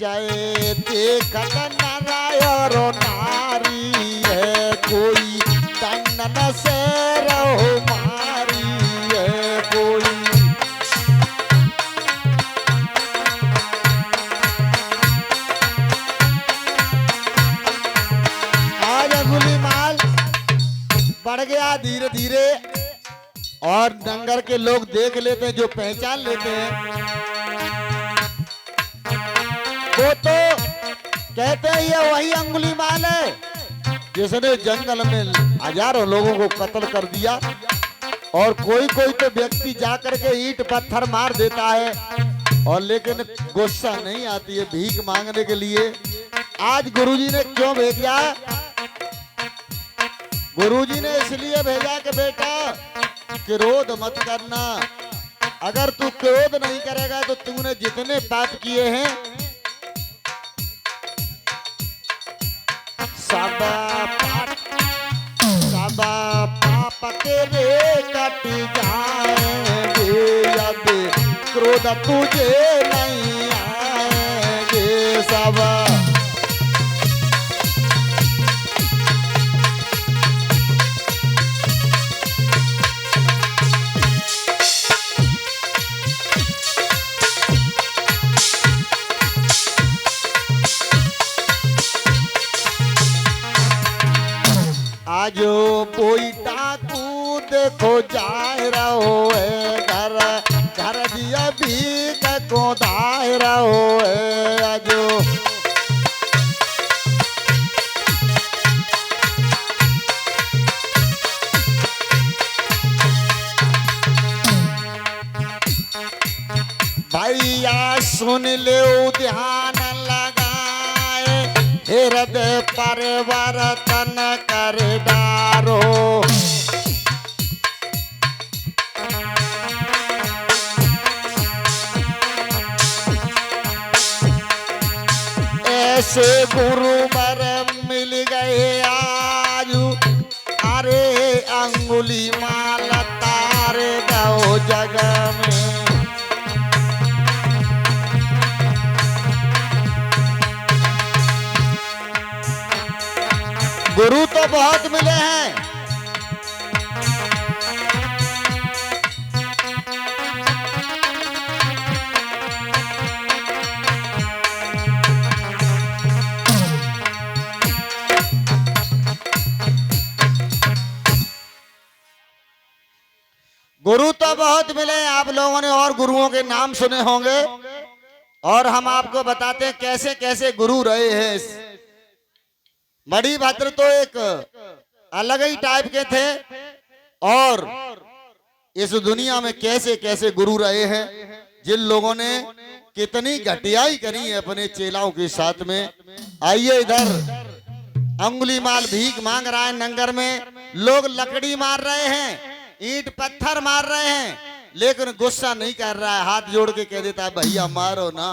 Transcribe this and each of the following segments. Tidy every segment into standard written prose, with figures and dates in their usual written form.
जय देखत नारायण नारी है कोई तन से रहो मारी है कोई। आज अंगुलीमाल बढ़ गया धीरे धीरे और नंगर के लोग देख लेते हैं, जो पहचान लेते हैं वो तो कहते हैं ये वही अंगुलीमाल है जिसने जंगल में हजारों लोगों को कत्ल कर दिया। और कोई कोई तो व्यक्ति जाकर के ईंट पत्थर मार देता है और लेकिन गुस्सा नहीं आती है भीख मांगने के लिए। आज गुरुजी ने क्यों भेजा? गुरुजी ने इसलिए भेजा कि बेटा क्रोध मत करना। अगर तू क्रोध नहीं करेगा तो तूने जितने पाप किए हैं सब पाप तेरे कट जाएंगे, अब क्रोध तुझे नहीं आएंगे सब। आजो कोई डाकू देखो जाए रहो है घर घर दिया भीख को दाए रहो है। आजो भैया सुन ले ध्यान लगाए हृदय परिवर्तन कर डारो। ऐसे गुरु बर मिल गए आज, अरे अंगुलीमाल तारे दो जग में। गुरु तो बहुत मिले हैं, गुरु तो बहुत मिले हैं। आप लोगों ने और गुरुओं के नाम सुने होंगे और हम आपको बताते हैं कैसे कैसे गुरु रहे हैं। मणिभद्र तो एक अलग ही टाइप के थे और इस दुनिया में कैसे कैसे गुरु रहे हैं, जिन लोगों ने कितनी घटियाई करी है अपने चेलाओं के साथ में। आइए इधर अंगुलीमाल भीख मांग रहा है नंगर में, लोग लकड़ी मार रहे हैं, ईंट पत्थर मार रहे हैं, लेकिन गुस्सा नहीं कर रहा है। हाथ जोड़ के कह देता है भैया मारो ना।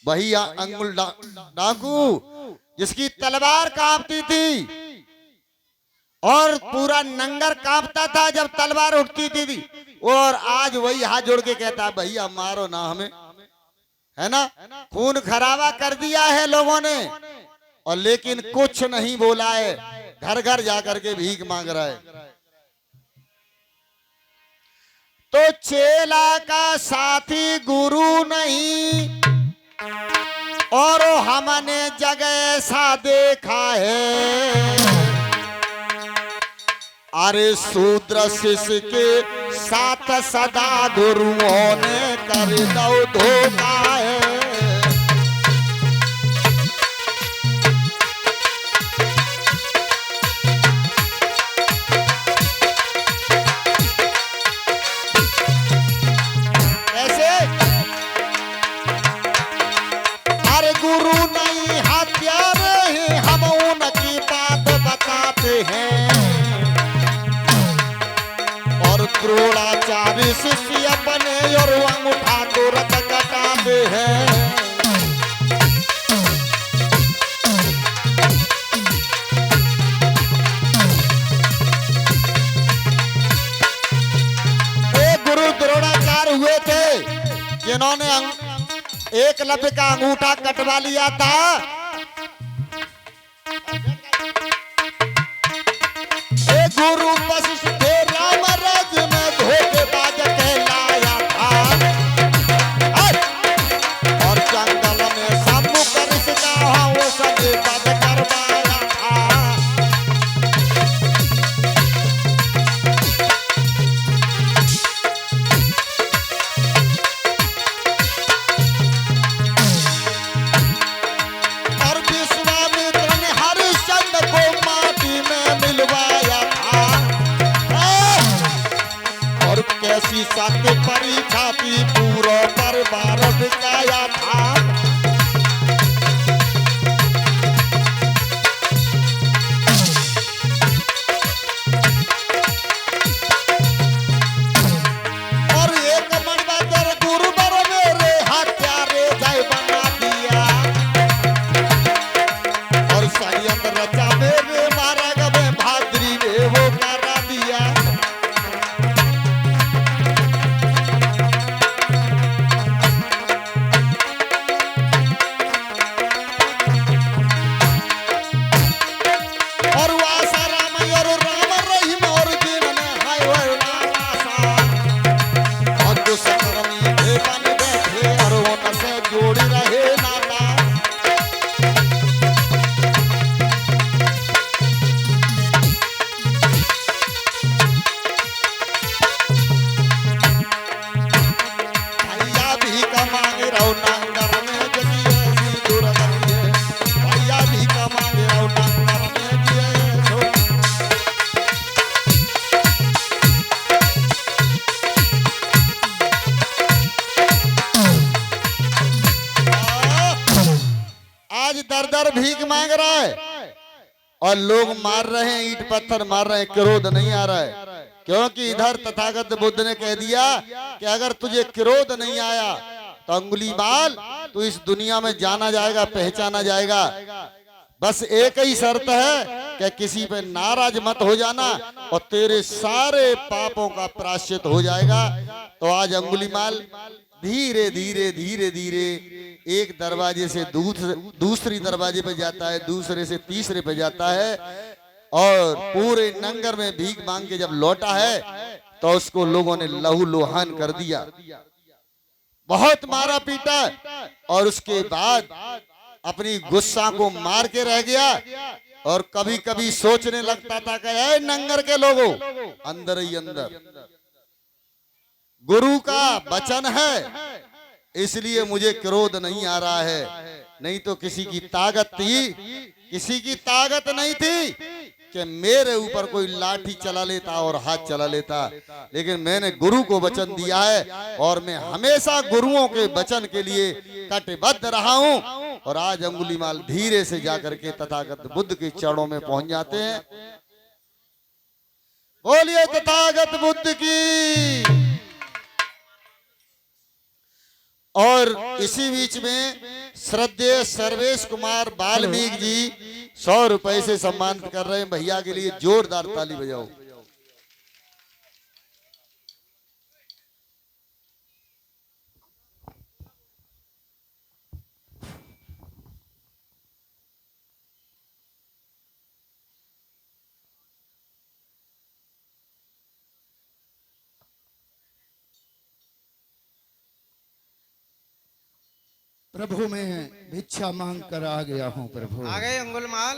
भैया अंगुल डाकू जिसकी तलवार कांपती थी और पूरा नंगर कांपता था जब तलवार उठती थी, और आज वही हाथ जोड़ के कहता है भैया मारो ना हमें, है ना। खून खराबा कर दिया है लोगों ने और लेकिन कुछ नहीं बोला है, घर घर जाकर के भीख मांग रहा है। तो चेला का साथी गुरु नहीं और हमने जगह ऐसा देखा है, अरे शूद्र शिष्य के साथ सदा गुरुओं ने कर दो धोखा है। गुरु नहीं हत्यारे हैं, हम उनकी बात बताते हैं और द्रोणाचार्य शिष्य अपने और अंगूठा को रख कटाते हैं। एक गुरु द्रोणाचार्य हुए थे जिन्होंने एकलव्य का अंगूठा कटवा लिया था। एक गुरु वशिष्ठ थे राम राज्य में धोखेबाज कहलाया था। और जंगल में शंभु करिश का वो सब पद करवाया था। और विश्वामित्र ने हरिश्चंद्र को माटी में मिलवाया था। और कैसी सत्य परीक्षा की पूरा परिवार दिखाया था। और एक मनवादर गुरुवर मेरे हत्यारे जय बना दिया। और षड्यंत्र रचा मेरे मार्ग में भाद्री ने वो करा दिया। और वासा राम और राम रहीम और जिनने हाय वो नासा। और जो सकरमी थे बन बैठे और उनसे जोड़ी रहे नाता। भैया भी कमांगे रहो नंगर में जगिए सी दूर करिए। भैया भी कमांगे रहो नंगर में जिए सो। आज दर दर भीख मांग रहा है और लोग मार रहे हैं, ईंट पत्थर मार रहे हैं, क्रोध नहीं आ रहा है। क्योंकि इधर तथागत बुद्ध ने कह दिया कि अगर तुझे क्रोध नहीं आया तो अंगुलीमाल तू इस दुनिया में जाना जाएगा, पहचाना जाएगा। बस एक ही शर्त है कि किसी पे नाराज मत हो जाना और तेरे सारे पापों का प्रायश्चित हो जाएगा। तो आज अंगुलीमाल धीरे धीरे धीरे धीरे एक दरवाजे से दूसरी दरवाजे पे जाता है, दूसरे से तीसरे पे जाता है। और पूरे नंगर में भीख मांग के जब लौटा है तो उसको लोगों ने लहू लुहान कर दिया, बहुत मारा पीटा। और उसके बाद अपनी गुस्सा को मार के रह गया। और कभी कभी सोचने लगता था कि ऐ नंगर के लोगों, अंदर ही अंदर गुरु का वचन है इसलिए मुझे क्रोध नहीं आ रहा है। नहीं तो किसी की ताकत थी, किसी की ताकत नहीं थी कि मेरे ऊपर कोई लाठी चला लेता और हाथ चला लेता। लेकिन मैंने गुरु को वचन दिया है और मैं हमेशा गुरुओं के वचन के लिए कटिबद्ध रहा हूं। और आज अंगुलीमाल धीरे से जाकर के तथागत बुद्ध के चरणों में पहुंच जाते हैं। बोलिए तथागत बुद्ध की। और इसी बीच में श्रद्धेय सर्वेश कुमार वाल्मीकि जी 100 रुपए से सम्मानित कर रहे हैं। भैया के लिए जोरदार ताली बजाओ। प्रभु मैं भिक्षा मांग कर आ गया हूँ। प्रभु आ गए अंगुलमाल।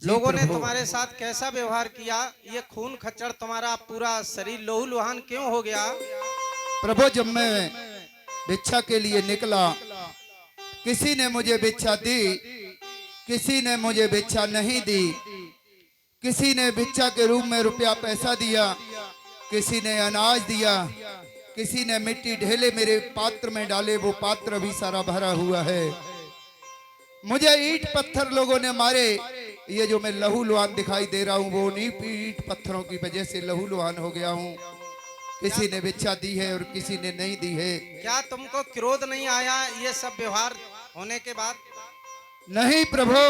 जी लोगों ने प्रभु। तुम्हारे साथ कैसा व्यवहार किया? ये खून खच्चर तुम्हारा पूरा शरीर लोहू लुहान क्यों हो गया? प्रभु जब मैं भिक्षा के लिए निकला, किसी ने मुझे भिक्षा दी, किसी ने मुझे भिक्षा नहीं दी। किसी ने भिक्षा के रूप में रुपया पैसा दिया, किसी ने अनाज दिया, किसी ने मिट्टी ढेले मेरे पात्र में डाले, वो पात्र भी सारा भरा हुआ है। मुझे ईंट पत्थर लोगों ने मारे। ये जो मैं लहू लुहान दिखाई दे रहा हूँ वो ईंट पत्थरों की वजह से लहू लुहान हो गया हूँ। किसी ने भिक्षा दी है और किसी ने नहीं दी है। क्या तुमको क्रोध नहीं आया ये सब व्यवहार होने के बाद? नहीं प्रभु,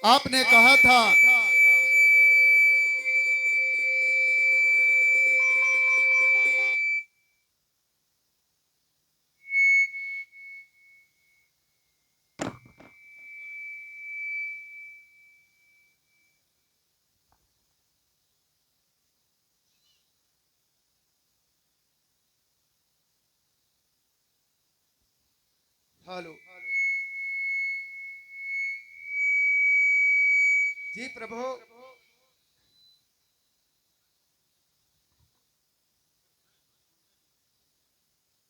आपने कहा था हेलो जी प्रभु,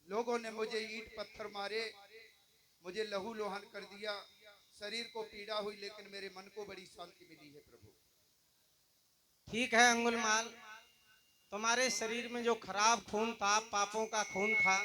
लोगों ने मुझे ईंट पत्थर मारे, मुझे लहू लोहन कर दिया, शरीर को पीड़ा हुई, लेकिन मेरे मन को बड़ी शांति मिली है प्रभु। ठीक है अंगुलमाल, तुम्हारे शरीर में जो खराब खून था, पापों का खून था,